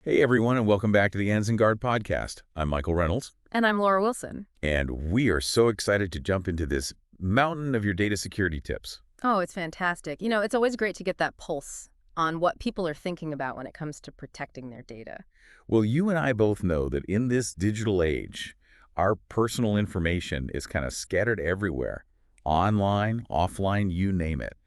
Hey everyone, and welcome back to the AnzenGuard Podcast. I'm Michael Reynolds, And I'm Laura Wilson. and we are so excited to jump into this mountain of your data security tips. Oh, it's fantastic. It's always great to get that pulse on what people are thinking about when it comes to protecting their data. Well, you and I both know that in this digital age, our personal information is kind of scattered everywhere, online, offline, you name it.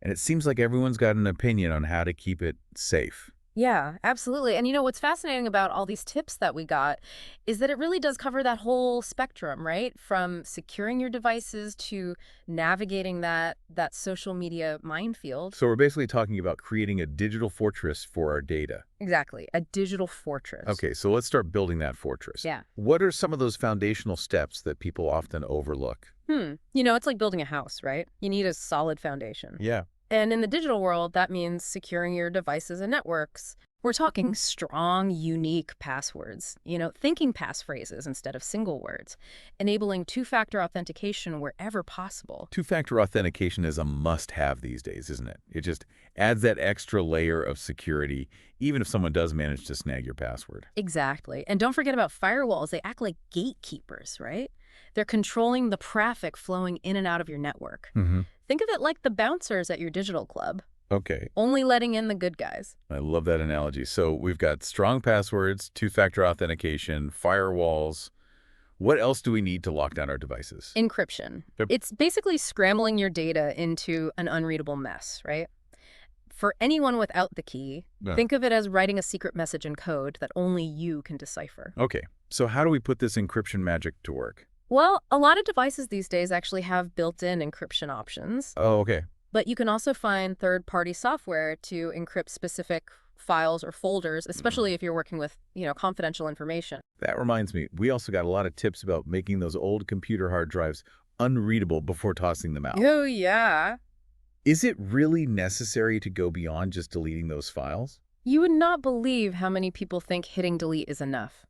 And it seems like everyone's got an opinion on how to keep it safe. Yeah, absolutely. And what's fascinating about all these tips that we got is that it really does cover that whole spectrum, right? From securing your devices to navigating that social media minefield. So we're basically talking about creating a digital fortress for our data. Exactly. A digital fortress. Okay, so let's start building that fortress. Yeah. What are some of those foundational steps that people often overlook? It's like building a house, right? You need a solid foundation. Yeah. And in the digital world, that means securing your devices and networks. We're talking strong, unique passwords, thinking passphrases instead of single words, enabling two-factor authentication wherever possible. Two-factor authentication is a must-have these days, isn't it? It just adds that extra layer of security, even if someone does manage to snag your password. Exactly. And don't forget about firewalls. They act like gatekeepers, right? They're controlling the traffic flowing in and out of your network. Think of it like the bouncers at your digital club. Okay. Only letting in the good guys. I love that analogy. So we've got strong passwords, two-factor authentication, firewalls. What else do we need to lock down our devices? Encryption. Yep. It's basically scrambling your data into an unreadable mess, right? For anyone without the key, think of it as writing a secret message in code that only you can decipher. Okay. So how do we put this encryption magic to work? Well, a lot of devices these days actually have built-in encryption options. Oh, okay. But you can also find third-party software to encrypt specific files or folders, especially if you're working with, confidential information. That reminds me, we also got a lot of tips about making those old computer hard drives unreadable before tossing them out. Oh, yeah. Is it really necessary to go beyond just deleting those files? You would not believe how many people think hitting delete is enough.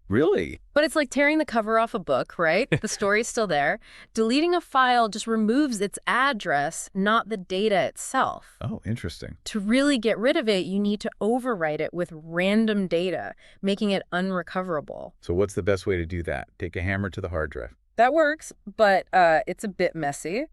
Really? But it's like tearing the cover off a book, right? The story's still there. Deleting a file just removes its address, not the data itself. Oh, interesting. To really get rid of it, you need to overwrite it with random data, making it unrecoverable. So what's the best way to do that? Take a hammer to the hard drive. That works, but it's a bit messy.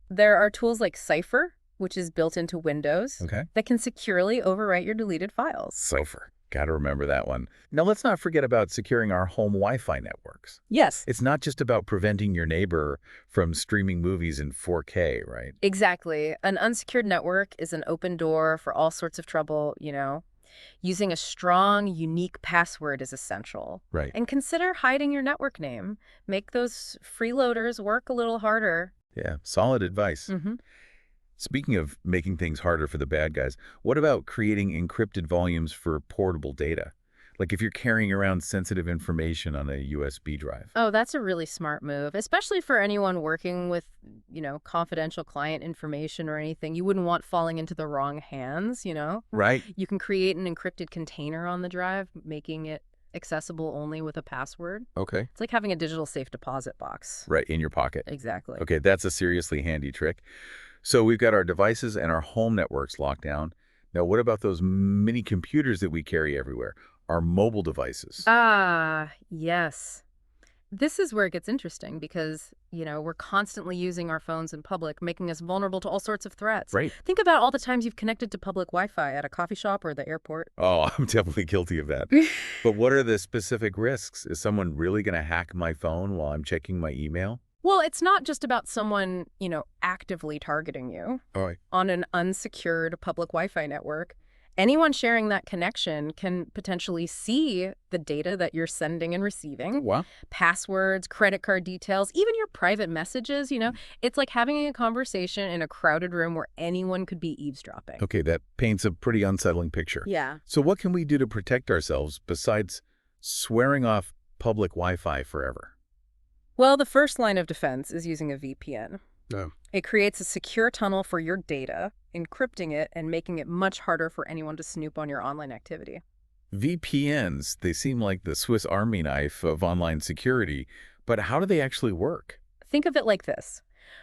There are tools like Cypher, which is built into Windows, that can securely overwrite your deleted files. Cypher. Got to remember that one. Now, let's not forget about securing our home Wi-Fi networks. Yes. It's not just about preventing your neighbor from streaming movies in 4K, right? Exactly. An unsecured network is an open door for all sorts of trouble, Using a strong, unique password is essential. Right. And consider hiding your network name. Make those freeloaders work a little harder. Yeah, solid advice. Speaking of making things harder for the bad guys, what about creating encrypted volumes for portable data? Like if you're carrying around sensitive information on a USB drive. Oh, that's a really smart move, especially for anyone working with, confidential client information or anything. You wouldn't want falling into the wrong hands, Right. You can create an encrypted container on the drive, making it accessible only with a password. Okay. It's like having a digital safe deposit box. Right, in your pocket. Exactly. Okay, that's a seriously handy trick. So we've got our devices and our home networks locked down. Now, what about those mini computers that we carry everywhere? Our mobile devices. Ah, yes. This is where it gets interesting because, we're constantly using our phones in public, making us vulnerable to all sorts of threats. Right. Think about all the times you've connected to public Wi-Fi at a coffee shop or the airport. Oh, I'm definitely guilty of that. But what are the specific risks? Is someone really going to hack my phone while I'm checking my email? Well, it's not just about someone, actively targeting you on an unsecured public Wi-Fi network. Anyone sharing that connection can potentially see the data that you're sending and receiving. Wow. Passwords, credit card details, even your private messages, It's like having a conversation in a crowded room where anyone could be eavesdropping. Okay, that paints a pretty unsettling picture. Yeah. So what can we do to protect ourselves besides swearing off public Wi-Fi forever? Well, the first line of defense is using a VPN. Oh. It creates a secure tunnel for your data, encrypting it and making it much harder for anyone to snoop on your online activity. VPNs, they seem like the Swiss Army knife of online security, but how do they actually work? Think of it like this.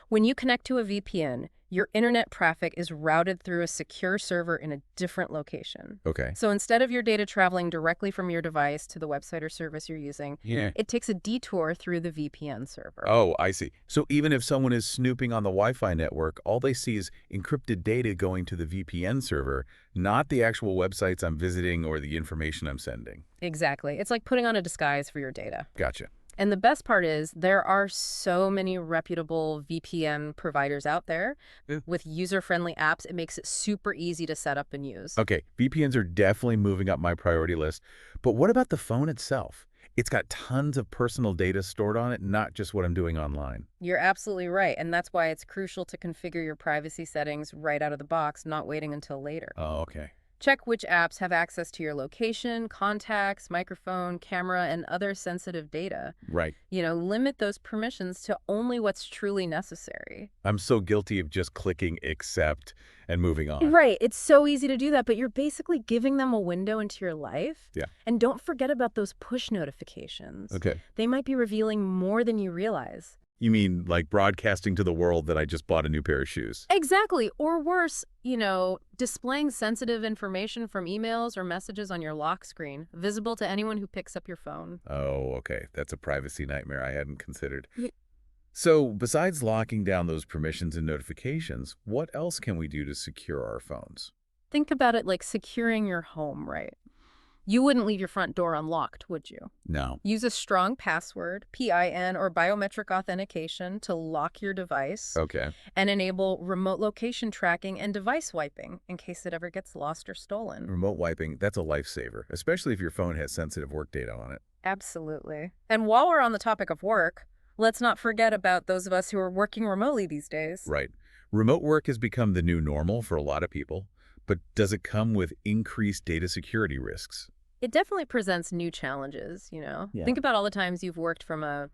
When you connect to a VPN, your internet traffic is routed through a secure server in a different location. Okay. So instead of your data traveling directly from your device to the website or service you're using, Yeah. it takes a detour through the VPN server. Oh, I see. So even if someone is snooping on the Wi-Fi network, all they see is encrypted data going to the VPN server, not the actual websites I'm visiting or the information I'm sending. Exactly. It's like putting on a disguise for your data. Gotcha. And the best part is there are so many reputable VPN providers out there with user-friendly apps. It makes it super easy to set up and use. Okay, VPNs are definitely moving up my priority list. But what about the phone itself? It's got tons of personal data stored on it, not just what I'm doing online. You're absolutely right. And that's why it's crucial to configure your privacy settings right out of the box, not waiting until later. Oh, okay. Check which apps have access to your location, contacts, microphone, camera, and other sensitive data. Right. Limit those permissions to only what's truly necessary. I'm so guilty of just clicking accept and moving on. Right. It's so easy to do that, but you're basically giving them a window into your life. Yeah. And don't forget about those push notifications. Okay. They might be revealing more than you realize. You mean like broadcasting to the world that I just bought a new pair of shoes? Exactly. Or worse, displaying sensitive information from emails or messages on your lock screen, visible to anyone who picks up your phone. Oh, okay. That's a privacy nightmare I hadn't considered. Yeah. So besides locking down those permissions and notifications, what else can we do to secure our phones? Think about it like securing your home, right? You wouldn't leave your front door unlocked, would you? No. Use a strong password, PIN, or biometric authentication to lock your device. Okay. And enable remote location tracking and device wiping in case it ever gets lost or stolen. Remote wiping, that's a lifesaver, especially if your phone has sensitive work data on it. Absolutely. And while we're on the topic of work, let's not forget about those of us who are working remotely these days. Right. Remote work has become the new normal for a lot of people, but does it come with increased data security risks? It definitely presents new challenges, Yeah. Think about all the times you've worked from a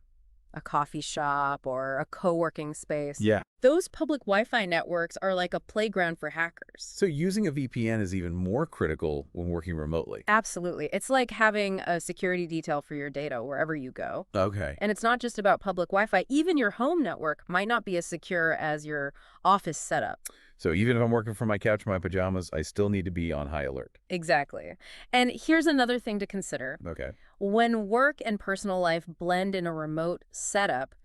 coffee shop or a co-working space. Yeah. Those public Wi-Fi networks are like a playground for hackers. So using a VPN is even more critical when working remotely. Absolutely. It's like having a security detail for your data wherever you go. Okay. And it's not just about public Wi-Fi. Even your home network might not be as secure as your office setup. So even if I'm working from my couch in my pajamas, I still need to be on high alert. Exactly. And here's another thing to consider. Okay. When work and personal life blend in a remote setup,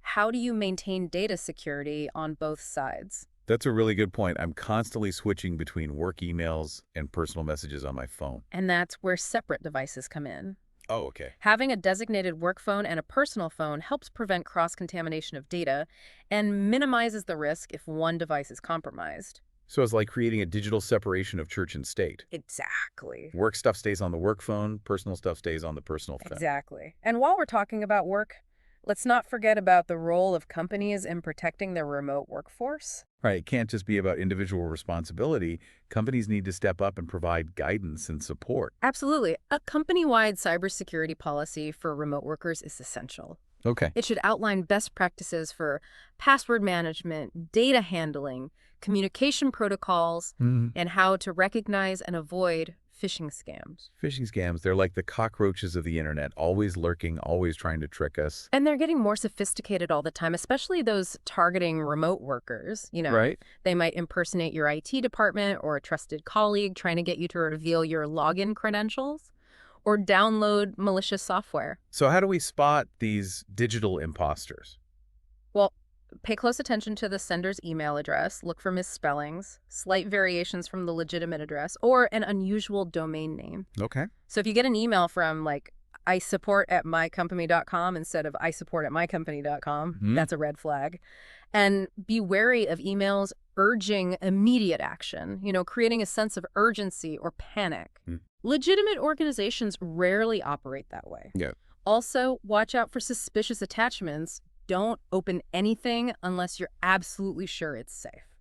how do you maintain data security on both sides? That's a really good point. I'm constantly switching between work emails and personal messages on my phone. And that's where separate devices come in. Oh, okay. Having a designated work phone and a personal phone helps prevent cross-contamination of data and minimizes the risk if one device is compromised. So it's like creating a digital separation of church and state. Exactly. Work stuff stays on the work phone, personal stuff stays on the personal phone. Exactly. And while we're talking about work, let's not forget about the role of companies in protecting their remote workforce. Right. It can't just be about individual responsibility. Companies need to step up and provide guidance and support. Absolutely. A company-wide cybersecurity policy for remote workers is essential. Okay. It should outline best practices for password management, data handling, communication protocols, and how to recognize and avoid phishing scams. Phishing scams, they're like the cockroaches of the internet, always lurking, always trying to trick us. And they're getting more sophisticated all the time, especially those targeting remote workers. Right. They might impersonate your IT department or a trusted colleague trying to get you to reveal your login credentials or download malicious software. So how do we spot these digital imposters? Well, pay close attention to the sender's email address, look for misspellings, slight variations from the legitimate address, or an unusual domain name. Okay. So if you get an email from like isupport@mycompany.com instead of isupport@mycompany.com, that's a red flag. And be wary of emails urging immediate action, creating a sense of urgency or panic. Legitimate organizations rarely operate that way. Yeah. Also, watch out for suspicious attachments. Don't open anything unless you're absolutely sure it's safe.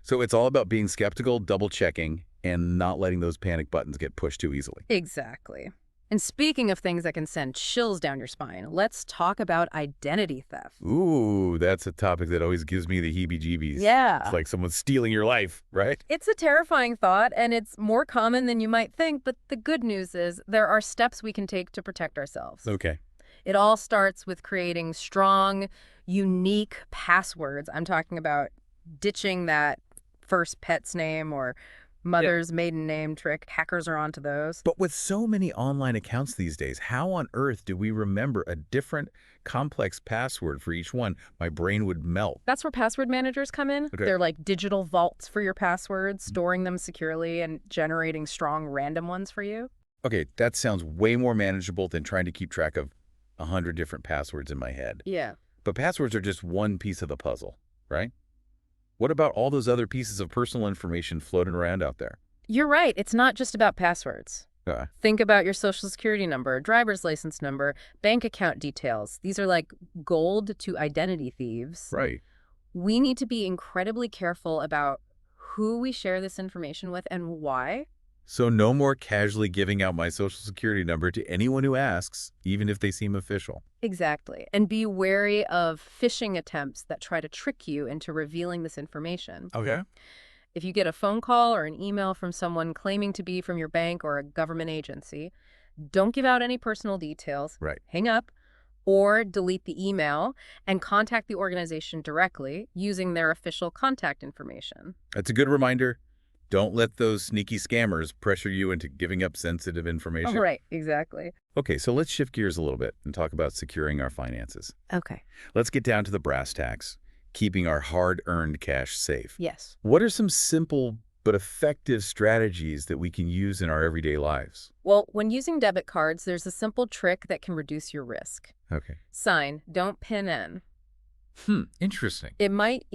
So it's all about being skeptical, double-checking, and not letting those panic buttons get pushed too easily. Exactly. And speaking of things that can send chills down your spine, let's talk about identity theft. Ooh, that's a topic that always gives me the heebie-jeebies. Yeah. It's like someone's stealing your life, right? It's a terrifying thought, and it's more common than you might think, but the good news is there are steps we can take to protect ourselves. Okay. It all starts with creating strong, unique passwords. I'm talking about ditching that first pet's name or mother's maiden name trick. Hackers are onto those. But with so many online accounts these days, how on earth do we remember a different complex password for each one? My brain would melt. That's where password managers come in. Okay. They're like digital vaults for your passwords, storing them securely and generating strong random ones for you. Okay, that sounds way more manageable than trying to keep track of 100 different passwords in my head. Yeah. But passwords are just one piece of the puzzle, right? What about all those other pieces of personal information floating around out there? You're right. It's not just about passwords. Think about your social security number, driver's license number, bank account details. These are like gold to identity thieves. Right. We need to be incredibly careful about who we share this information with and why. So no more casually giving out my social security number to anyone who asks, even if they seem official. Exactly. And be wary of phishing attempts that try to trick you into revealing this information. Okay. If you get a phone call or an email from someone claiming to be from your bank or a government agency, don't give out any personal details. Right. Hang up or delete the email and contact the organization directly using their official contact information. That's a good reminder. Don't let those sneaky scammers pressure you into giving up sensitive information. Oh, right, exactly. Okay, so let's shift gears a little bit and talk about securing our finances. Okay. Let's get down to the brass tacks, keeping our hard-earned cash safe. Yes. What are some simple but effective strategies that we can use in our everyday lives? Well, when using debit cards, there's a simple trick that can reduce your risk. Okay. Sign, don't pin in. Interesting. It might,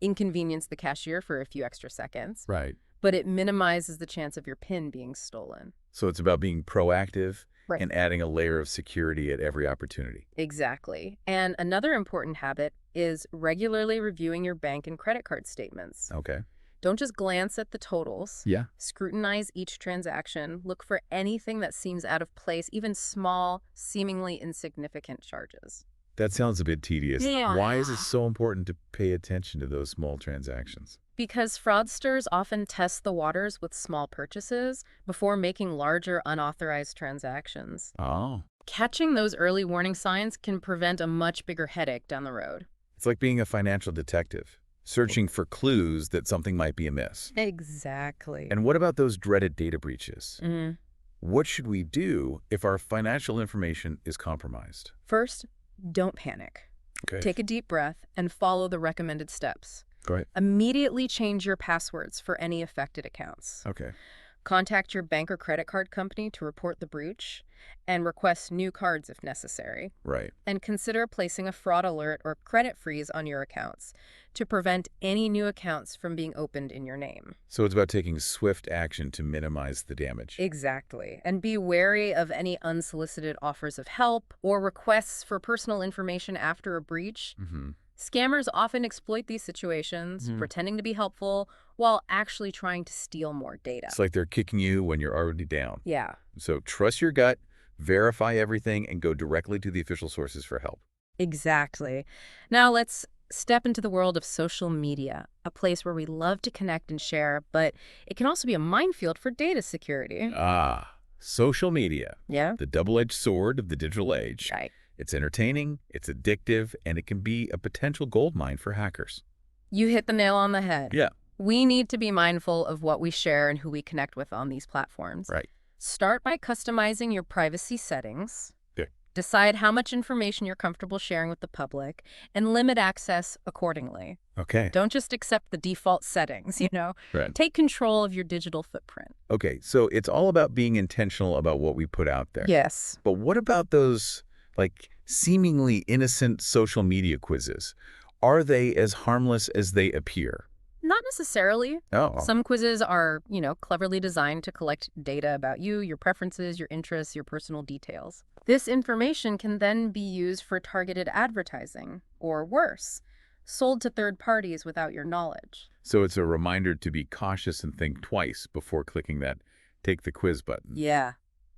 inconvenience the cashier for a few extra seconds, Right. but it minimizes the chance of your PIN being stolen. So it's about being proactive Right. and adding a layer of security at every opportunity. Exactly. And another important habit is regularly reviewing your bank and credit card statements. Okay. Don't just glance at the totals. Yeah. Scrutinize each transaction. Look for anything that seems out of place, even small, seemingly insignificant charges. That sounds a bit tedious. Yeah. Why is it so important to pay attention to those small transactions? Because fraudsters often test the waters with small purchases before making larger unauthorized transactions. Oh. Catching those early warning signs can prevent a much bigger headache down the road. It's like being a financial detective, searching for clues that something might be amiss. Exactly. And what about those dreaded data breaches? Mhm. What should we do if our financial information is compromised? First, don't panic. Okay. Take a deep breath and follow the recommended steps. Go ahead. Immediately change your passwords for any affected accounts. Okay. Contact your bank or credit card company to report the breach and request new cards if necessary. Right. And consider placing a fraud alert or credit freeze on your accounts to prevent any new accounts from being opened in your name. So it's about taking swift action to minimize the damage. Exactly. And be wary of any unsolicited offers of help or requests for personal information after a breach. Mm-hmm. Scammers often exploit these situations, pretending to be helpful while actually trying to steal more data. It's like they're kicking you when you're already down. Yeah, So trust your gut, verify everything, and go directly to the official sources for help. exactly. Now let's step into the world of social media, a place where we love to connect and share, but it can also be a minefield for data security. Social media, Yeah? the double-edged sword of the digital age. Right. It's entertaining, it's addictive, and it can be a potential goldmine for hackers. You hit the nail on the head. Yeah. We need to be mindful of what we share and who we connect with on these platforms. Right. Start by customizing your privacy settings. Yeah. Decide how much information you're comfortable sharing with the public and limit access accordingly. Okay. Don't just accept the default settings, Right. Take control of your digital footprint. Okay, so it's all about being intentional about what we put out there. Yes. But what about those, seemingly innocent social media quizzes? Are they as harmless as they appear? Not necessarily. Oh. Some quizzes are, cleverly designed to collect data about you, your preferences, your interests, your personal details. This information can then be used for targeted advertising, or worse, sold to third parties without your knowledge. So it's a reminder to be cautious and think twice before clicking that take the quiz button. Yeah,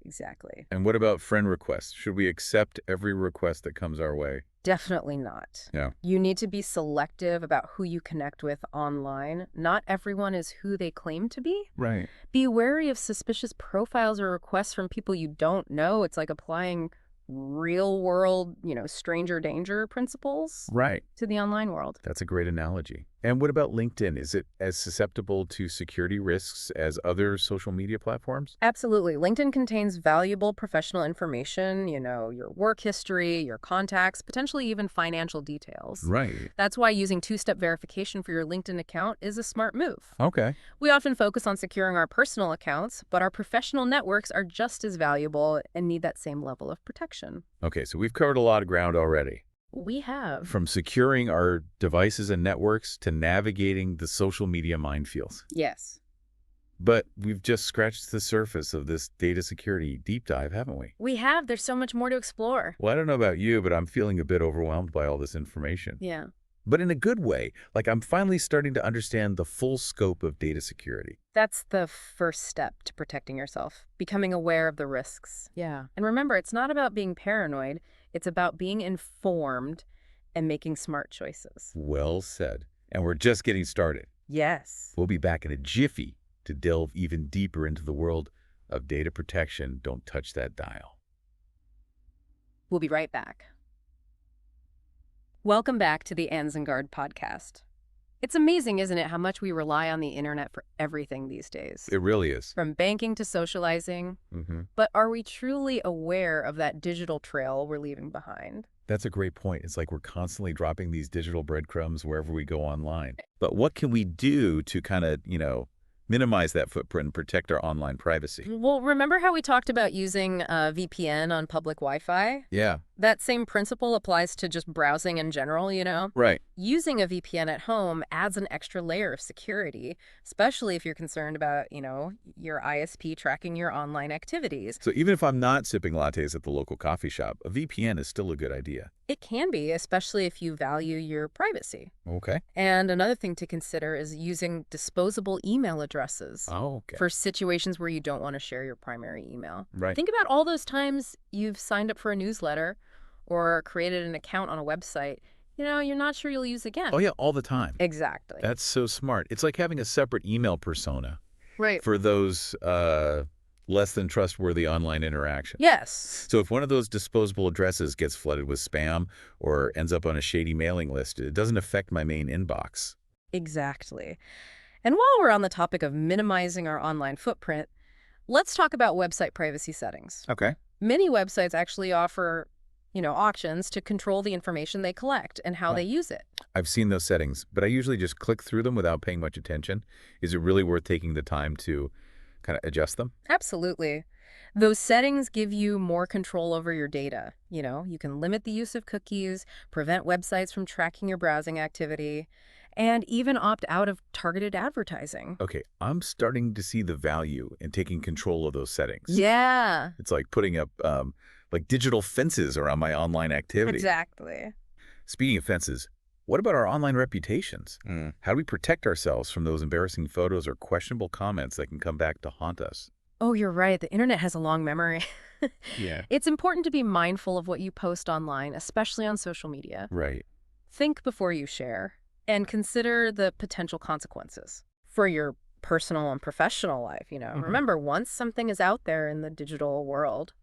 exactly. And what about friend requests? Should we accept every request that comes our way? Definitely not. Yeah. You need to be selective about who you connect with online. Not everyone is who they claim to be. Right. Be wary of suspicious profiles or requests from people you don't know. It's like applying real world, stranger danger principles Right. to the online world. That's a great analogy. And what about LinkedIn? Is it as susceptible to security risks as other social media platforms? Absolutely. LinkedIn contains valuable professional information, your work history, your contacts, potentially even financial details. Right. That's why using two-step verification for your LinkedIn account is a smart move. Okay. We often focus on securing our personal accounts, but our professional networks are just as valuable and need that same level of protection. Okay, so we've covered a lot of ground already. We have. From securing our devices and networks to navigating the social media minefields. Yes. But we've just scratched the surface of this data security deep dive, haven't we? We have. There's so much more to explore. Well, I don't know about you, but I'm feeling a bit overwhelmed by all this information. Yeah. But in a good way. Like, I'm finally starting to understand the full scope of data security. That's the first step to protecting yourself, becoming aware of the risks. Yeah. And remember, it's not about being paranoid. It's about being informed and making smart choices. Well said. And we're just getting started. Yes. We'll be back in a jiffy to delve even deeper into the world of data protection. Don't touch that dial. We'll be right back. Welcome back to the AnzenGuard Podcast. It's amazing, isn't it, how much we rely on the internet for everything these days? It really is. From banking to socializing. But are we truly aware of that digital trail we're leaving behind? That's a great point. It's like we're constantly dropping these digital breadcrumbs wherever we go online. But what can we do to kind of, minimize that footprint and protect our online privacy? Well, remember how we talked about using VPN on public Wi-Fi? Yeah. That same principle applies to just browsing in general, Right. Using a VPN at home adds an extra layer of security, especially if you're concerned about, your ISP tracking your online activities. So even if I'm not sipping lattes at the local coffee shop, a VPN is still a good idea. It can be, especially if you value your privacy. Okay. And another thing to consider is using disposable email addresses Oh, okay. for situations where you don't want to share your primary email. Right. Think about all those times you've signed up for a newsletter or created an account on a website, you're not sure you'll use again. Oh, yeah, all the time. Exactly. That's so smart. It's like having a separate email persona Right. for those less than trustworthy online interactions. Yes. So if one of those disposable addresses gets flooded with spam or ends up on a shady mailing list, it doesn't affect my main inbox. Exactly. And while we're on the topic of minimizing our online footprint, let's talk about website privacy settings. Okay. Many websites actually offer, options to control the information they collect and how they use it. I've seen those settings, but I usually just click through them without paying much attention. Is it really worth taking the time to kind of adjust them? Absolutely. Those settings give you more control over your data. You can limit the use of cookies, prevent websites from tracking your browsing activity, and even opt out of targeted advertising. Okay, I'm starting to see the value in taking control of those settings. Yeah. It's like putting up like digital fences around my online activity. Exactly. Speaking of fences, what about our online reputations? How do we protect ourselves from those embarrassing photos or questionable comments that can come back to haunt us? Oh, you're right. The internet has a long memory. Yeah. It's important to be mindful of what you post online, especially on social media. Right. Think before you share and consider the potential consequences for your personal and professional life. Remember, once something is out there in the digital world,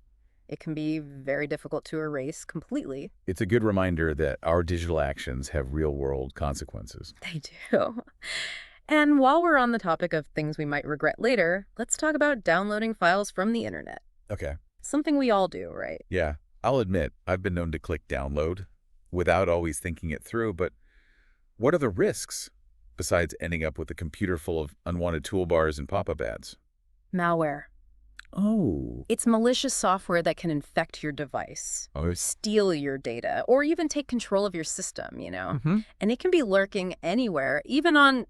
it can be very difficult to erase completely. It's a good reminder that our digital actions have real-world consequences. They do. And while we're on the topic of things we might regret later, let's talk about downloading files from the internet. Okay. Something we all do, right? Yeah. I'll admit, I've been known to click download without always thinking it through, but what are the risks besides ending up with a computer full of unwanted toolbars and pop-up ads? Malware. Oh. It's malicious software that can infect your device, steal your data, or even take control of your system, And it can be lurking anywhere, even on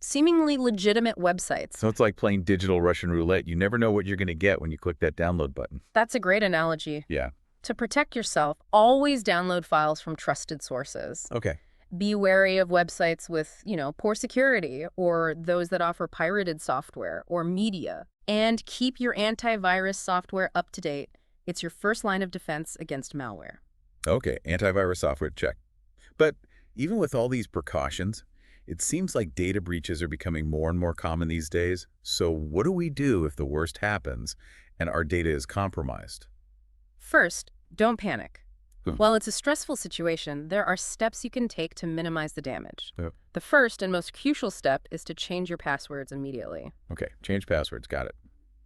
seemingly legitimate websites. So it's like playing digital Russian roulette. You never know what you're going to get when you click that download button. That's a great analogy. Yeah. To protect yourself, always download files from trusted sources. Okay. Be wary of websites with, poor security or those that offer pirated software or media. And keep your antivirus software up to date. It's your first line of defense against malware. Okay, antivirus software, check. But even with all these precautions, it seems like data breaches are becoming more and more common these days. So what do we do if the worst happens and our data is compromised? First, Don't panic. Hmm. While it's a stressful situation, there are steps you can take to minimize the damage. Yep. The first and most crucial step is to change your passwords immediately. Okay, change passwords. Got it.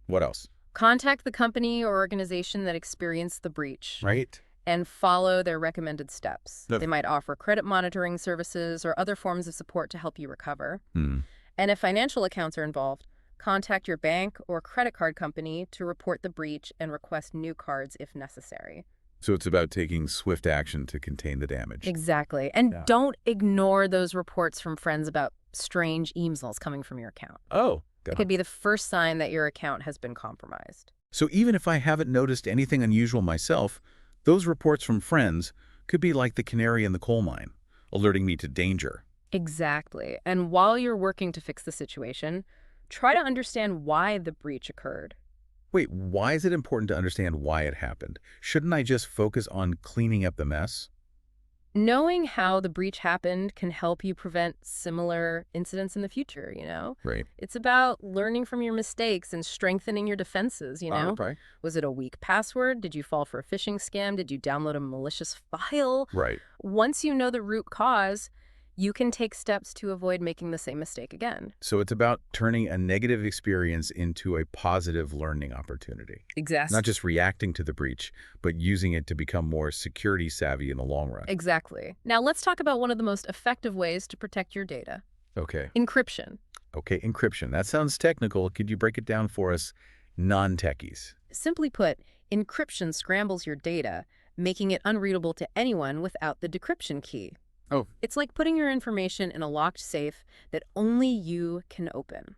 What else? Contact the company or organization that experienced the breach. Right. And follow their recommended steps. Yep. They might offer credit monitoring services or other forms of support to help you recover. Hmm. And if financial accounts are involved, contact your bank or credit card company to report the breach and request new cards if necessary. So it's about taking swift action to contain the damage. Exactly. And Yeah. don't ignore those reports from friends about strange emails coming from your account. Oh, It could be the first sign that your account has been compromised. So even if I haven't noticed anything unusual myself, those reports from friends could be like the canary in the coal mine, alerting me to danger. Exactly. And while you're working to fix the situation, try to understand why the breach occurred. Wait, why is it important to understand why it happened? Shouldn't I just focus on cleaning up the mess? Knowing how the breach happened can help you prevent similar incidents in the future, Right. It's about learning from your mistakes and strengthening your defenses, Right. Was it a weak password? Did you fall for a phishing scam? Did you download a malicious file? Right. Once you know the root cause, you can take steps to avoid making the same mistake again. So it's about turning a negative experience into a positive learning opportunity. Exactly. Not just reacting to the breach, but using it to become more security savvy in the long run. Exactly. Now let's talk about one of the most effective ways to protect your data. Okay. Encryption. Okay, encryption. That sounds technical. Could you break it down for us non-techies? Simply put, encryption scrambles your data, making it unreadable to anyone without the decryption key. Oh. It's like putting your information in a locked safe that only you can open.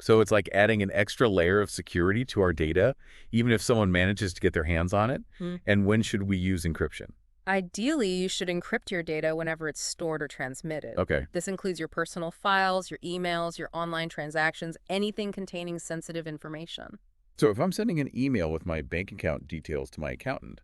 So it's like adding an extra layer of security to our data, even if someone manages to get their hands on it? And when should we use encryption? Ideally, you should encrypt your data whenever it's stored or transmitted. Okay. This includes your personal files, your emails, your online transactions, anything containing sensitive information. So if I'm sending an email with my bank account details to my accountant,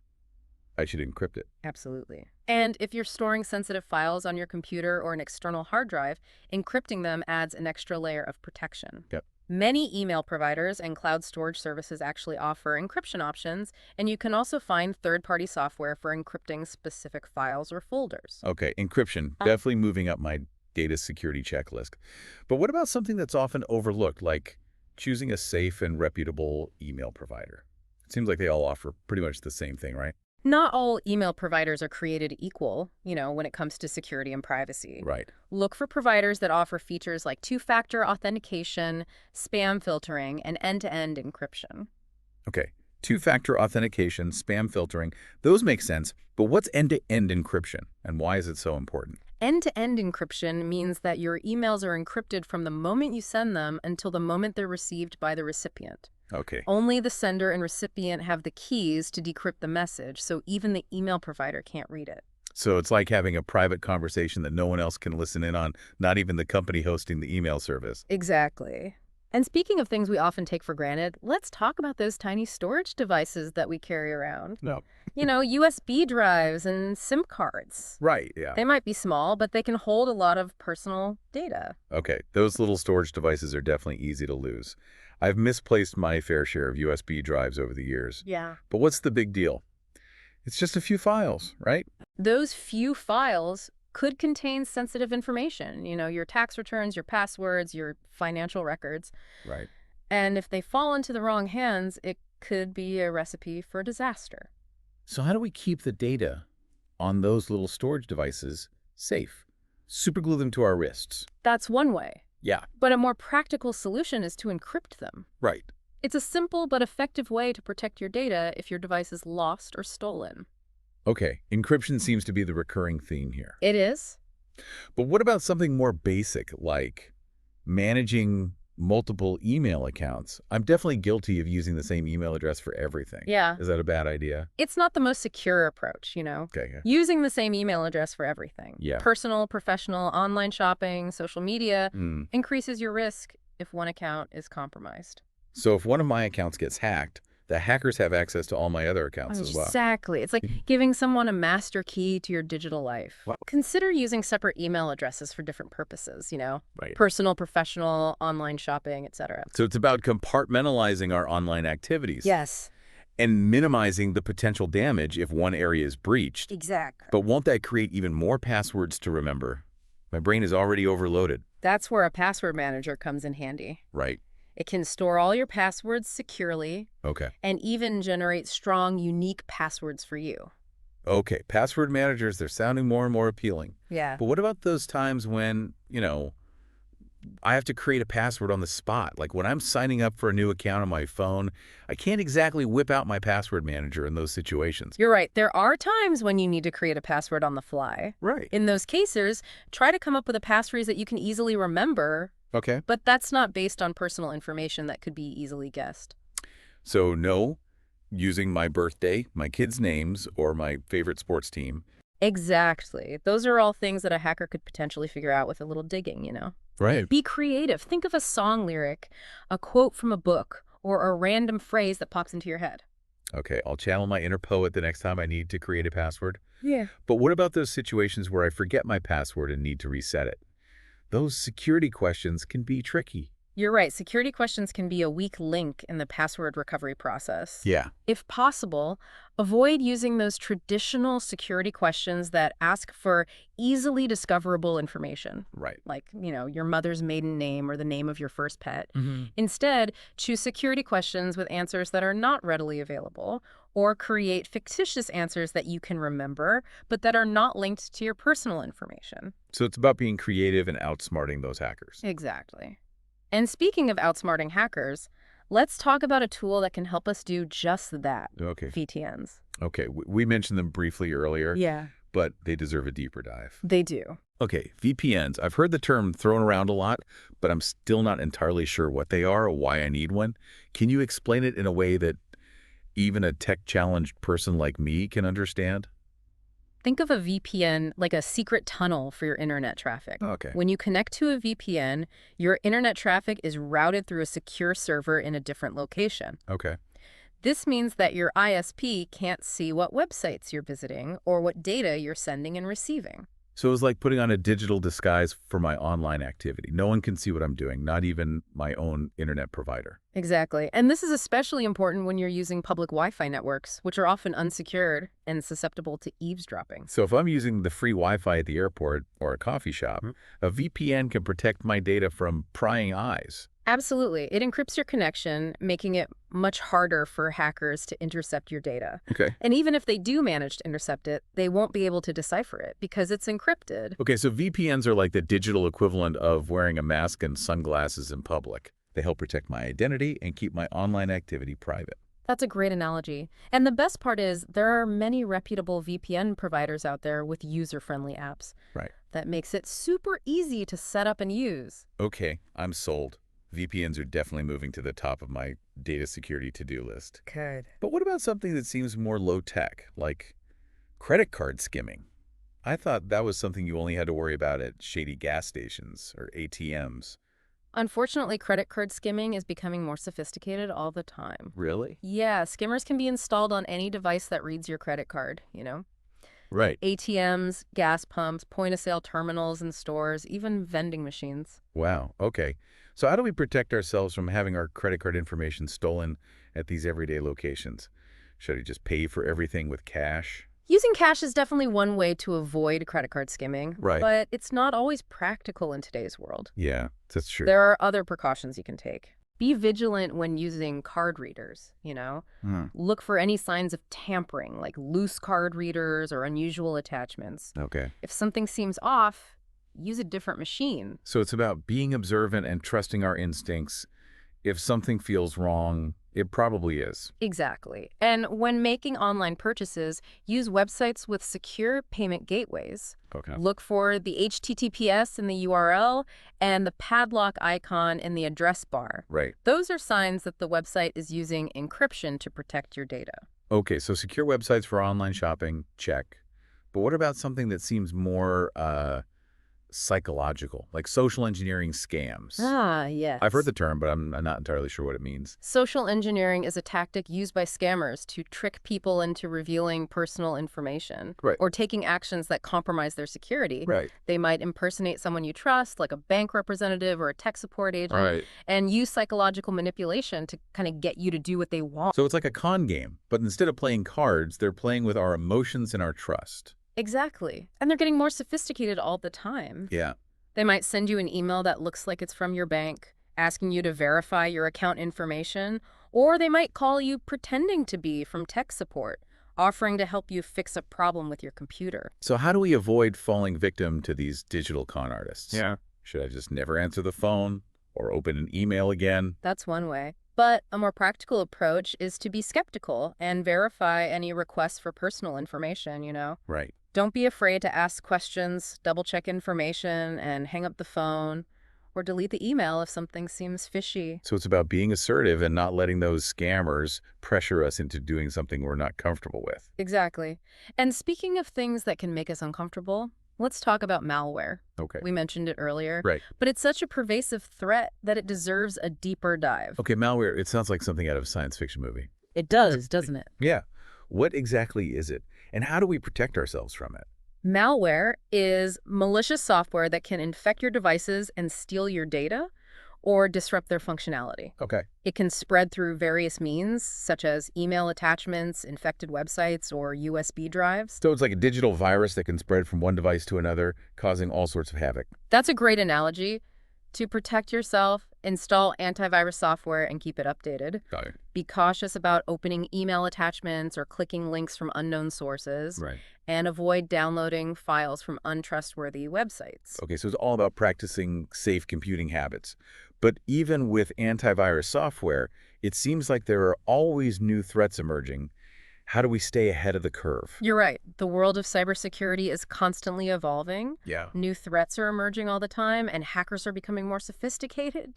I should encrypt it. Absolutely. And if you're storing sensitive files on your computer or an external hard drive, encrypting them adds an extra layer of protection. Yep. Many email providers and cloud storage services actually offer encryption options, and you can also find third-party software for encrypting specific files or folders. Okay, encryption, definitely moving up my data security checklist. But what about something that's often overlooked, like choosing a safe and reputable email provider? It seems like they all offer pretty much the same thing, right? Not all email providers are created equal, when it comes to security and privacy. Right. Look for providers that offer features like two-factor authentication, spam filtering, and end-to-end encryption. Okay, two-factor authentication, spam filtering, those make sense, but what's end-to-end encryption, and why is it so important? End-to-end encryption means that your emails are encrypted from the moment you send them until the moment they're received by the recipient. Okay. Only the sender and recipient have the keys to decrypt the message, so even the email provider can't read it. So it's like having a private conversation that no one else can listen in on, not even the company hosting the email service. Exactly. And speaking of things we often take for granted, let's talk about those tiny storage devices that we carry around. No. USB drives and SIM cards. Right, yeah. They might be small, but they can hold a lot of personal data. Okay, those little storage devices are definitely easy to lose. I've misplaced my fair share of USB drives over the years. Yeah. But what's the big deal? It's just a few files, right? Those few files could contain sensitive information, your tax returns, your passwords, your financial records. Right. And if they fall into the wrong hands, it could be a recipe for disaster. So how do we keep the data on those little storage devices safe? Superglue them to our wrists. That's one way. Yeah. But a more practical solution is to encrypt them. Right. It's a simple but effective way to protect your data if your device is lost or stolen. Okay, encryption seems to be the recurring theme here. It is. But what about something more basic, like managing multiple email accounts? I'm definitely guilty of using the same email address for everything. Yeah. Is that a bad idea? It's not the most secure approach, Okay, yeah. Using the same email address for everything. Yeah. Personal, professional, online shopping, social media increases your risk if one account is compromised. So if one of my accounts gets hacked, the hackers have access to all my other accounts as well. Exactly. It's like giving someone a master key to your digital life. Wow. Consider using separate email addresses for different purposes, Right. Personal, professional, online shopping, etc. So it's about compartmentalizing our online activities. Yes. and minimizing the potential damage if one area is breached. Exactly. But won't that create even more passwords to remember? My brain is already overloaded. That's where a password manager comes in handy. Right. It can store all your passwords securely Okay. and even generate strong, unique passwords for you. Okay. Password managers, they're sounding more and more appealing. Yeah. But what about those times when, I have to create a password on the spot? Like when I'm signing up for a new account on my phone, I can't exactly whip out my password manager in those situations. You're right. There are times when you need to create a password on the fly. Right. In those cases, try to come up with a passphrase that you can easily remember, Okay. but that's not based on personal information that could be easily guessed. So no, using my birthday, my kids' names, or my favorite sports team. Exactly. Those are all things that a hacker could potentially figure out with a little digging. Right. Be creative. Think of a song lyric, a quote from a book, or a random phrase that pops into your head. Okay, I'll channel my inner poet the next time I need to create a password. Yeah. But what about those situations where I forget my password and need to reset it? Those security questions can be tricky. You're right. Security questions can be a weak link in the password recovery process. Yeah. If possible, avoid using those traditional security questions that ask for easily discoverable information, Right. like, your mother's maiden name or the name of your first pet. Mm-hmm. Instead, choose security questions with answers that are not readily available, or create fictitious answers that you can remember, but that are not linked to your personal information. So it's about being creative and outsmarting those hackers. Exactly. And speaking of outsmarting hackers, let's talk about a tool that can help us do just that. Okay. VPNs. Okay, we mentioned them briefly earlier, Yeah. but they deserve a deeper dive. They do. Okay, VPNs. I've heard the term thrown around a lot, but I'm still not entirely sure what they are or why I need one. Can you explain it in a way that even a tech-challenged person like me can understand? Think of a VPN like a secret tunnel for your internet traffic. Okay. When you connect to a VPN, your internet traffic is routed through a secure server in a different location. Okay. This means that your ISP can't see what websites you're visiting or what data you're sending and receiving. So it was like putting on a digital disguise for my online activity. No one can see what I'm doing, not even my own internet provider. Exactly. And this is especially important when you're using public Wi-Fi networks, which are often unsecured and susceptible to eavesdropping. So if I'm using the free Wi-Fi at the airport or a coffee shop, a VPN can protect my data from prying eyes. Absolutely. It encrypts your connection, making it much harder for hackers to intercept your data. Okay. And even if they do manage to intercept it, they won't be able to decipher it because it's encrypted. Okay, so VPNs are like the digital equivalent of wearing a mask and sunglasses in public. They help protect my identity and keep my online activity private. That's a great analogy. And the best part is there are many reputable VPN providers out there with user-friendly apps. Right. That makes it super easy to set up and use. Okay, I'm sold. VPNs are definitely moving to the top of my data security to-do list. Good. But what about something that seems more low-tech, like credit card skimming? I thought that was something you only had to worry about at shady gas stations or ATMs. Unfortunately, credit card skimming is becoming more sophisticated all the time. Really? Yeah, skimmers can be installed on any device that reads your credit card, Right. ATMs, gas pumps, point-of-sale terminals in stores, even vending machines. Wow. Okay. So how do we protect ourselves from having our credit card information stolen at these everyday locations? Should I just pay for everything with cash? Using cash is definitely one way to avoid credit card skimming, Right. but it's not always practical in today's world. Yeah, that's true. There are other precautions you can take. Be vigilant when using card readers, Look for any signs of tampering, like loose card readers or unusual attachments. Okay. If something seems off, use a different machine. So it's about being observant and trusting our instincts. If something feels wrong, it probably is. Exactly. And when making online purchases, use websites with secure payment gateways. Okay. Look for the HTTPS in the URL and the padlock icon in the address bar. Right. Those are signs that the website is using encryption to protect your data. Okay, so secure websites for online shopping, check. But what about something that seems more psychological, like social engineering scams. Ah, yes. I've heard the term, but I'm not entirely sure what it means. Social engineering is a tactic used by scammers to trick people into revealing personal information Right. or taking actions that compromise their security. Right. They might impersonate someone you trust, like a bank representative or a tech support agent, Right. and use psychological manipulation to kind of get you to do what they want. So it's like a con game, but instead of playing cards, they're playing with our emotions and our trust. Exactly. And they're getting more sophisticated all the time. Yeah. They might send you an email that looks like it's from your bank, asking you to verify your account information, or they might call you pretending to be from tech support, offering to help you fix a problem with your computer. So how do we avoid falling victim to these digital con artists? Yeah. Should I just never answer the phone or open an email again? That's one way. But a more practical approach is to be skeptical and verify any requests for personal information, Right. Don't be afraid to ask questions, double-check information, and hang up the phone, or delete the email if something seems fishy. So it's about being assertive and not letting those scammers pressure us into doing something we're not comfortable with. Exactly. And speaking of things that can make us uncomfortable, let's talk about malware. Okay. We mentioned it earlier. Right. But it's such a pervasive threat that it deserves a deeper dive. Okay, malware, it sounds like something out of a science fiction movie. It does, doesn't it? Yeah. What exactly is it? And how do we protect ourselves from it? Malware is malicious software that can infect your devices and steal your data or disrupt their functionality. Okay. It can spread through various means, such as email attachments, infected websites, or USB drives. So it's like a digital virus that can spread from one device to another, causing all sorts of havoc. That's a great analogy. To protect yourself, install antivirus software and keep it updated. Got it. Be cautious about opening email attachments or clicking links from unknown sources. Right. And avoid downloading files from untrustworthy websites. Okay, so it's all about practicing safe computing habits. But even with antivirus software, it seems like there are always new threats emerging. How do we stay ahead of the curve? You're right. The world of cybersecurity is constantly evolving. Yeah. New threats are emerging all the time, and hackers are becoming more sophisticated,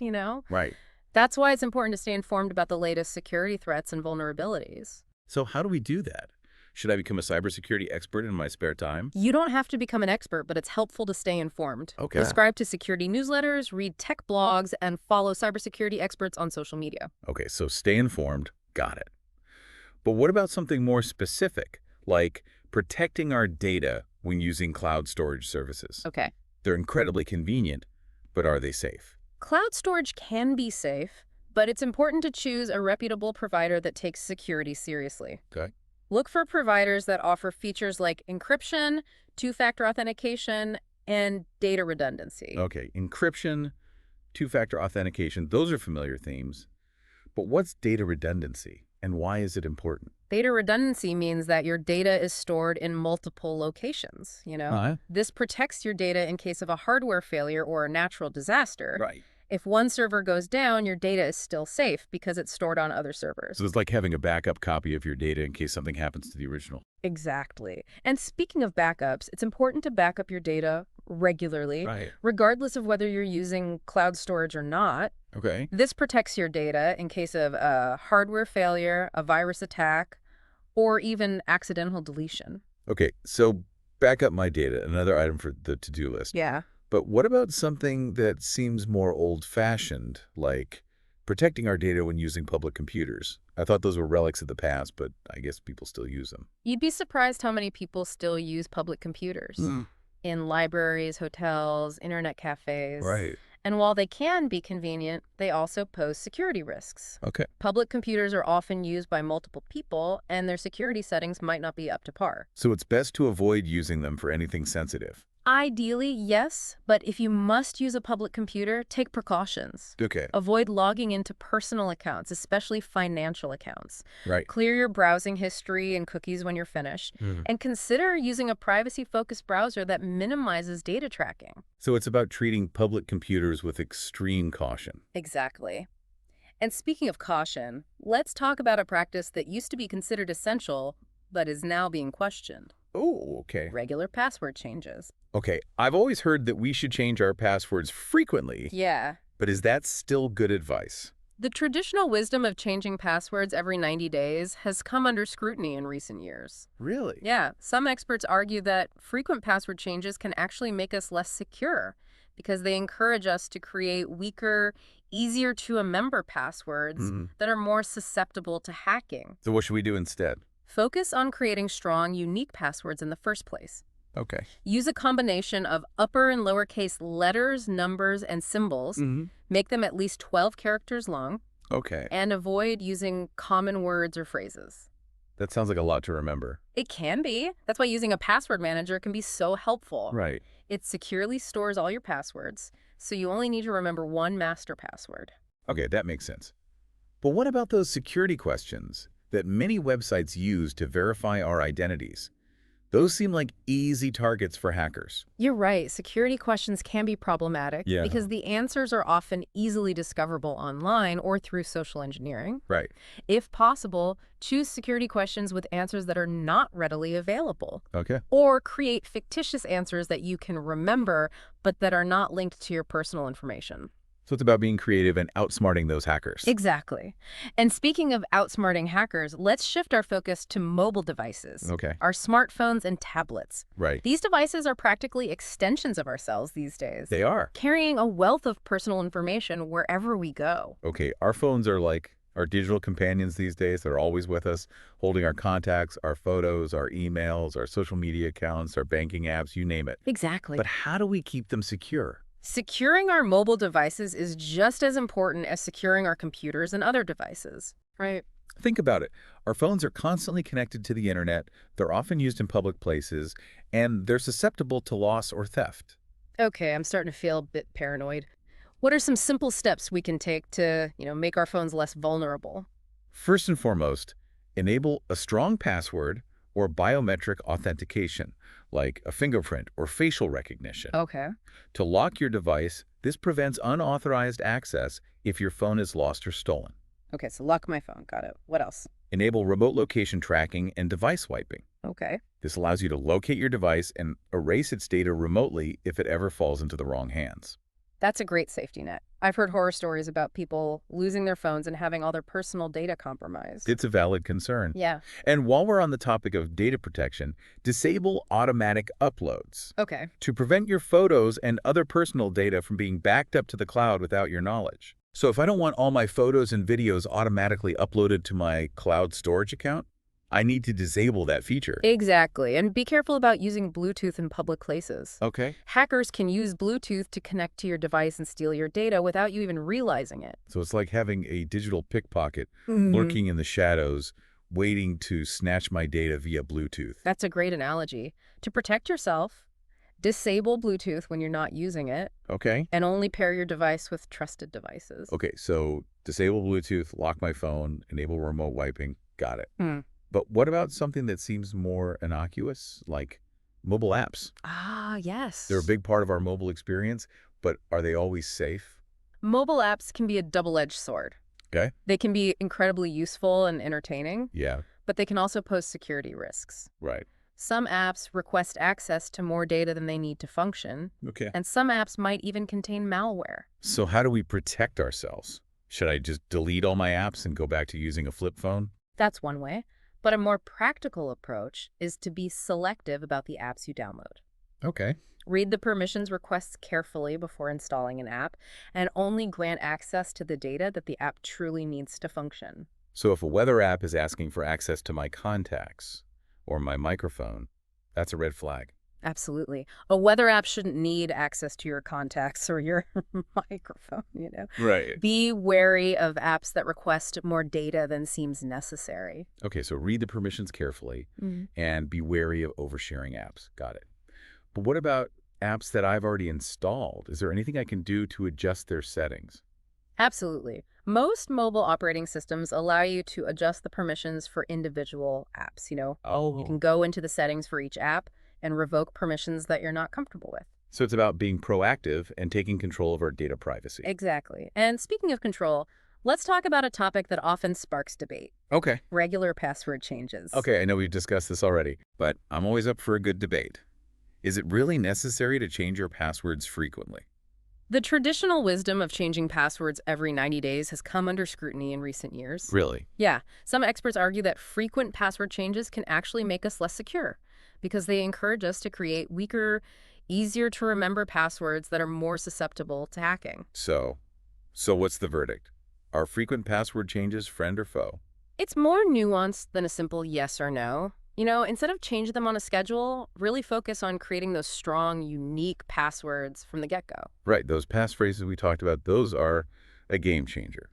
Right. That's why it's important to stay informed about the latest security threats and vulnerabilities. So how do we do that? Should I become a cybersecurity expert in my spare time? You don't have to become an expert, but it's helpful to stay informed. Okay. Subscribe to security newsletters, read tech blogs, and follow cybersecurity experts on social media. Okay, so stay informed. Got it. But what about something more specific, like protecting our data when using cloud storage services? Okay. They're incredibly convenient, but are they safe? Cloud storage can be safe, but it's important to choose a reputable provider that takes security seriously. Okay. Look for providers that offer features like encryption, two-factor authentication, and data redundancy. Okay, encryption, two-factor authentication, those are familiar themes. But what's data redundancy, and why is it important? Data redundancy means that your data is stored in multiple locations, This protects your data in case of a hardware failure or a natural disaster. Right. If one server goes down, your data is still safe because it's stored on other servers. So it's like having a backup copy of your data in case something happens to the original. Exactly. And speaking of backups, it's important to back up your data regularly, Right. regardless of whether you're using cloud storage or not. Okay. This protects your data in case of a hardware failure, a virus attack, or even accidental deletion. Okay, so back up my data, another item for the to-do list. Yeah. But what about something that seems more old-fashioned, like protecting our data when using public computers? I thought those were relics of the past, but I guess people still use them. You'd be surprised how many people still use public computers in libraries, hotels, internet cafes. Right. And while they can be convenient, they also pose security risks. Okay. Public computers are often used by multiple people, and their security settings might not be up to par. So it's best to avoid using them for anything sensitive. Ideally, yes, but if you must use a public computer, take precautions. Okay. Avoid logging into personal accounts, especially financial accounts. Right. Clear your browsing history and cookies when you're finished. And consider using a privacy-focused browser that minimizes data tracking. So it's about treating public computers with extreme caution. Exactly. And speaking of caution, let's talk about a practice that used to be considered essential, but is now being questioned. Oh, okay. Regular password changes. Okay, I've always heard that we should change our passwords frequently, Yeah. but is that still good advice? The traditional wisdom of changing passwords every 90 days has come under scrutiny in recent years. Really? Yeah, some experts argue that frequent password changes can actually make us less secure because they encourage us to create weaker, easier to remember passwords Hmm. that are more susceptible to hacking. So what should we do instead? Focus on creating strong, unique passwords in the first place. Okay. Use a combination of upper and lowercase letters, numbers, and symbols. Hmm. Make them at least 12 characters long, Okay. and avoid using common words or phrases. That sounds like a lot to remember. It can be. That's why using a password manager can be so helpful. Right. It securely stores all your passwords, so you only need to remember one master password. Okay, that makes sense. But what about those security questions that many websites use to verify our identities? Those seem like easy targets for hackers. You're right. Security questions can be problematic Yeah. because the answers are often easily discoverable online or through social engineering. Right. If possible, choose security questions with answers that are not readily available, Okay. or create fictitious answers that you can remember but that are not linked to your personal information. So it's about being creative and outsmarting those hackers. Exactly. And speaking of outsmarting hackers, let's shift our focus to mobile devices. Okay. Our smartphones and tablets. Right. These devices are practically extensions of ourselves these days, They are. carrying a wealth of personal information wherever we go. Okay, our phones are like our digital companions these days. They're always with us, holding our contacts, our photos, our emails, our social media accounts, our banking apps, you name it. Exactly. But how do we keep them secure? Securing our mobile devices is just as important as securing our computers and other devices. Right. Think about it. Our phones are constantly connected to the internet, they're often used in public places, and they're susceptible to loss or theft. Okay, I'm starting to feel a bit paranoid. What are some simple steps we can take to, make our phones less vulnerable? First and foremost, enable a strong password or biometric authentication, like a fingerprint or facial recognition. Okay. To lock your device, this prevents unauthorized access if your phone is lost or stolen. Okay, so lock my phone. Got it. What else? Enable remote location tracking and device wiping. Okay. This allows you to locate your device and erase its data remotely if it ever falls into the wrong hands. That's a great safety net. I've heard horror stories about people losing their phones and having all their personal data compromised. It's a valid concern. Yeah. And while we're on the topic of data protection, disable automatic uploads Okay. to prevent your photos and other personal data from being backed up to the cloud without your knowledge. So if I don't want all my photos and videos automatically uploaded to my cloud storage account, I need to disable that feature. Exactly. And be careful about using Bluetooth in public places. Okay. Hackers can use Bluetooth to connect to your device and steal your data without you even realizing it. So it's like having a digital pickpocket lurking in the shadows, waiting to snatch my data via Bluetooth. That's a great analogy. To protect yourself, disable Bluetooth when you're not using it, Okay. and only pair your device with trusted devices. Okay, so disable Bluetooth, lock my phone, enable remote wiping. Got it. Hmm. But what about something that seems more innocuous, like mobile apps? Ah, yes. They're a big part of our mobile experience, but are they always safe? Mobile apps can be a double-edged sword. Okay. They can be incredibly useful and entertaining, Yeah, but they can also pose security risks. right. Some apps request access to more data than they need to function, Okay. and some apps might even contain malware. So how do we protect ourselves? Should I just delete all my apps and go back to using a flip phone? That's one way. But a more practical approach is to be selective about the apps you download. Okay. Read the permissions requests carefully before installing an app, and only grant access to the data that the app truly needs to function. So if a weather app is asking for access to my contacts or my microphone, that's a red flag. Absolutely. A weather app shouldn't need access to your contacts or your microphone, Right. Be wary of apps that request more data than seems necessary. Okay, so read the permissions carefully and be wary of oversharing apps. Got it. But what about apps that I've already installed? Is there anything I can do to adjust their settings? Absolutely. Most mobile operating systems allow you to adjust the permissions for individual apps. You can go into the settings for each app and revoke permissions that you're not comfortable with. So it's about being proactive and taking control of our data privacy. Exactly. And speaking of control, let's talk about a topic that often sparks debate. Okay. Regular password changes. Okay, I know we've discussed this already, but I'm always up for a good debate. Is it really necessary to change your passwords frequently? The traditional wisdom of changing passwords every 90 days has come under scrutiny in recent years. Really? Yeah, some experts argue that frequent password changes can actually make us less secure because they encourage us to create weaker, easier to remember passwords that are more susceptible to hacking. So what's the verdict? Are frequent password changes friend or foe? It's more nuanced than a simple yes or no. Instead of changing them on a schedule, really focus on creating those strong, unique passwords from the get-go. Right, those passphrases we talked about, those are a game changer.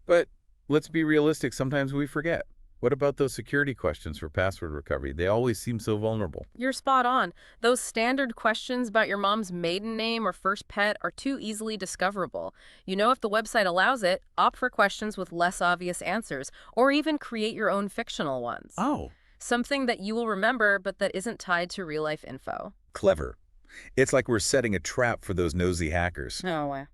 But let's be realistic, sometimes we forget. What about those security questions for password recovery? They always seem so vulnerable. You're spot on. Those standard questions about your mom's maiden name or first pet are too easily discoverable. If the website allows it, opt for questions with less obvious answers, or even create your own fictional ones. Oh. Something that you will remember, but that isn't tied to real-life info. Clever. It's like we're setting a trap for those nosy hackers. Oh,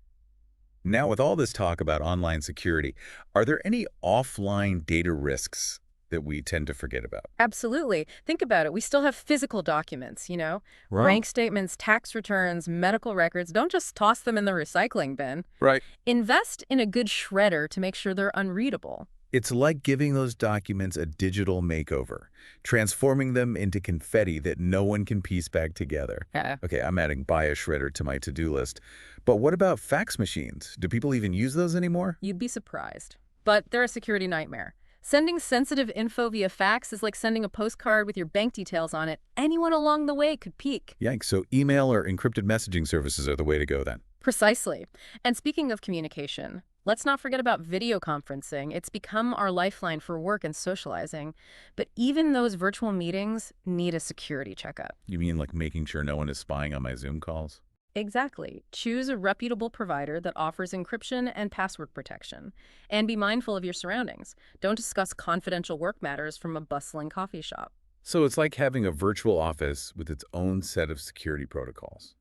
Now, with all this talk about online security, are there any offline data risks that we tend to forget about? absolutely. Think about it. We still have physical documents, Right. bank statements, tax returns, medical records. Don't just toss them in the recycling bin. Right. Invest in a good shredder to make sure they're unreadable. It's like giving those documents a digital makeover, transforming them into confetti that no one can piece back together. Yeah. Okay, I'm adding buy a shredder to my to-do list. But what about fax machines? Do people even use those anymore? You'd be surprised. But they're a security nightmare. Sending sensitive info via fax is like sending a postcard with your bank details on it. Anyone along the way could peek. Yikes, so email or encrypted messaging services are the way to go then. Precisely. And speaking of communication, let's not forget about video conferencing. It's become our lifeline for work and socializing. But even those virtual meetings need a security checkup. You mean like making sure no one is spying on my Zoom calls? Exactly. Choose a reputable provider that offers encryption and password protection. And be mindful of your surroundings. Don't discuss confidential work matters from a bustling coffee shop. So it's like having a virtual office with its own set of security protocols.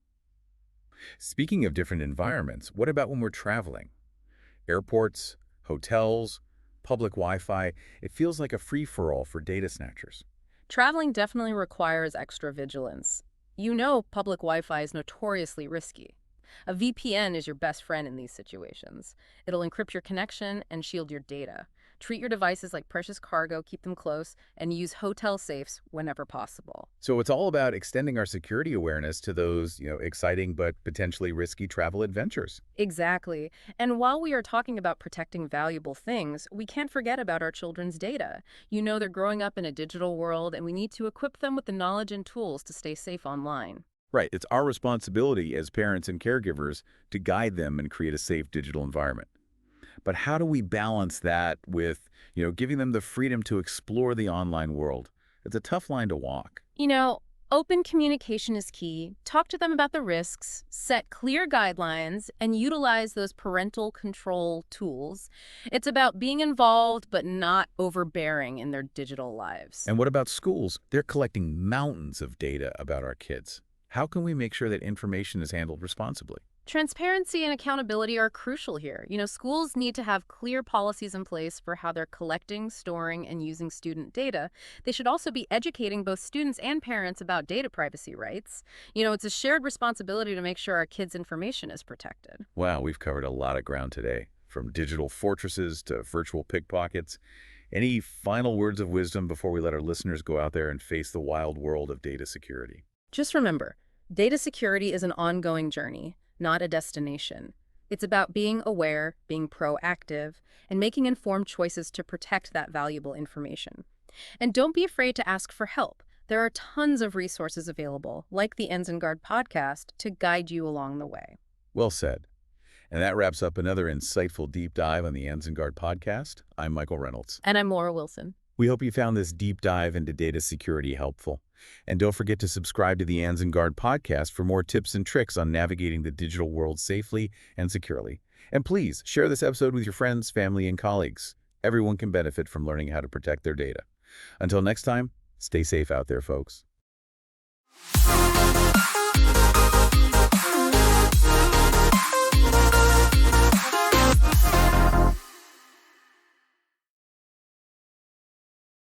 Speaking of different environments, what about when we're traveling? Airports, hotels, public Wi-Fi, it feels like a free-for-all for data snatchers. Traveling definitely requires extra vigilance. Public Wi-Fi is notoriously risky. A VPN is your best friend in these situations. It'll encrypt your connection and shield your data. Treat your devices like precious cargo, keep them close, and use hotel safes whenever possible. So it's all about extending our security awareness to those, exciting but potentially risky travel adventures. Exactly. And while we are talking about protecting valuable things, we can't forget about our children's data. They're growing up in a digital world, and we need to equip them with the knowledge and tools to stay safe online. Right. It's our responsibility as parents and caregivers to guide them and create a safe digital environment. But how do we balance that with, giving them the freedom to explore the online world? It's a tough line to walk. Open communication is key. Talk to them about the risks, set clear guidelines, and utilize those parental control tools. It's about being involved but not overbearing in their digital lives. And what about schools? They're collecting mountains of data about our kids. How can we make sure that information is handled responsibly? Transparency and accountability are crucial here. Schools need to have clear policies in place for how they're collecting, storing, and using student data. They should also be educating both students and parents about data privacy rights. It's a shared responsibility to make sure our kids' information is protected. Wow, we've covered a lot of ground today, from digital fortresses to virtual pickpockets. Any final words of wisdom before we let our listeners go out there and face the wild world of data security? Just remember, data security is an ongoing journey, not a destination. It's about being aware, being proactive, and making informed choices to protect that valuable information. And don't be afraid to ask for help. There are tons of resources available, like the AnzenGuard Podcast, to guide you along the way. Well said. And that wraps up another insightful deep dive on the AnzenGuard Podcast. I'm Michael Reynolds. And I'm Laura Wilson. We hope you found this deep dive into data security helpful. And don't forget to subscribe to the AnzenGuard Podcast for more tips and tricks on navigating the digital world safely and securely. And please share this episode with your friends, family, and colleagues. Everyone can benefit from learning how to protect their data. Until next time, stay safe out there, folks.